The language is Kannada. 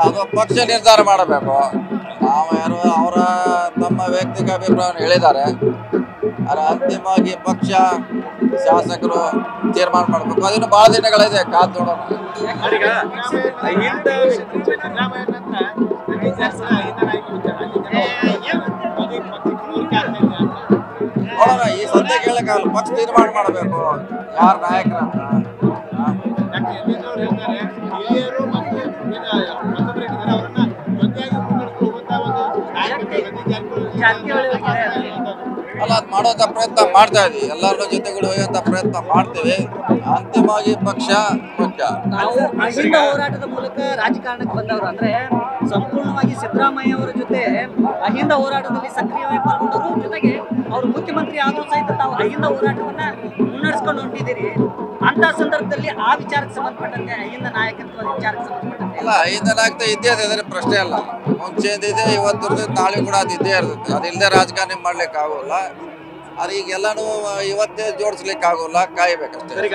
ಅದು ಪಕ್ಷ ನಿರ್ಧಾರ ಮಾಡಬೇಕು. ನಾವು ಯಾರು ಅವರ ತಮ್ಮ ವೈಯಕ್ತಿಕ ಅಭಿಪ್ರಾಯವನ್ನು ಹೇಳಿದ್ದಾರೆ. ಆದರೆ ಅಂತಿಮವಾಗಿ ಪಕ್ಷ ಶಾಸಕರು ತೀರ್ಮಾನ ಮಾಡಬೇಕು. ಅದನ್ನು ಬಹಳ ದಿನಗಳಿದೆ, ಕಾದು ನೋಡೋಣ. ನೋಡೋಣ, ಈ ಸದ್ಯ ಕೇಳಕ್ಕಾಗಲ್ಲ. ಪಕ್ಷ ತೀರ್ಮಾನ ಮಾಡಬೇಕು ಯಾರು ನಾಯಕರಂತ. ಅಲ್ಲ, ಅದು ಮಾಡೋಂಥ ಪ್ರಯತ್ನ ಮಾಡ್ತಾ ಇದೀವಿ. ಎಲ್ಲರ ಜೊತೆಗಳು ಹೋಗುವಂಥ ಪ್ರಯತ್ನ ಮಾಡ್ತೀವಿ. ಅಂತಿಮವಾಗಿ ಪಕ್ಷ ಮುಖ್ಯ. ನಾವು ಅಹಿಂದ ಹೋರಾಟದ ಮೂಲಕ ರಾಜಕಾರಣಕ್ಕೆ ಬಂದವರು, ಅಂದ್ರೆ ಸಂಪೂರ್ಣವಾಗಿ ಸಿದ್ದರಾಮಯ್ಯ ಅವರ ಜೊತೆ ಅಹಿಂದ ಹೋರಾಟದಲ್ಲಿ ಸಕ್ರಿಯವಾಗಿ ಪಾಲ್ಗೊಂಡವರು, ಜೊತೆಗೆ ಅವರು ಮುಖ್ಯಮಂತ್ರಿ ಆದರೂ ಸಹಿತ ತಾವು ಅಹಿಂದ ಹೋರಾಟವನ್ನ ಮುನ್ನಡೆಸ್ಕೊಂಡು ಹೊಂಟಿದ್ದೀರಿ. ಅಂತ ಸಂದರ್ಭದಲ್ಲಿ ಆ ವಿಚಾರಕ್ಕೆ ಸಂಬಂಧಪಟ್ಟಂತೆ ಅಹಿಂದ ನಾಯಕತ್ವದ ವಿಚಾರಕ್ಕೆ ಸಂಬಂಧಪಟ್ಟಂತೆ ಅಲ್ಲ, ಅಹಿಂದ ನಾಯಕತ್ವ ಇದ್ದೇ ಇದೆ, ಪ್ರಶ್ನೆ ಅಲ್ಲ. ಮುಂಚೆಂದಿದೆ, ಇವತ್ತು ನಾಳೆ ಕೂಡ ಅದು ಇದ್ದೇ ಇರ್ತದೆ. ಅದಿಲ್ಲದೆ ರಾಜಕಾರಣ ಮಾಡ್ಲಿಕ್ಕೆ ಆಗೋಲ್ಲ. ಅದು ಈಗೆಲ್ಲಾನು ಇವತ್ತೇ ಜೋಡಿಸ್ಲಿಕ್ಕೆ ಆಗೋಲ್ಲ, ಕಾಯ್ಬೇಕಷ್ಟೇ.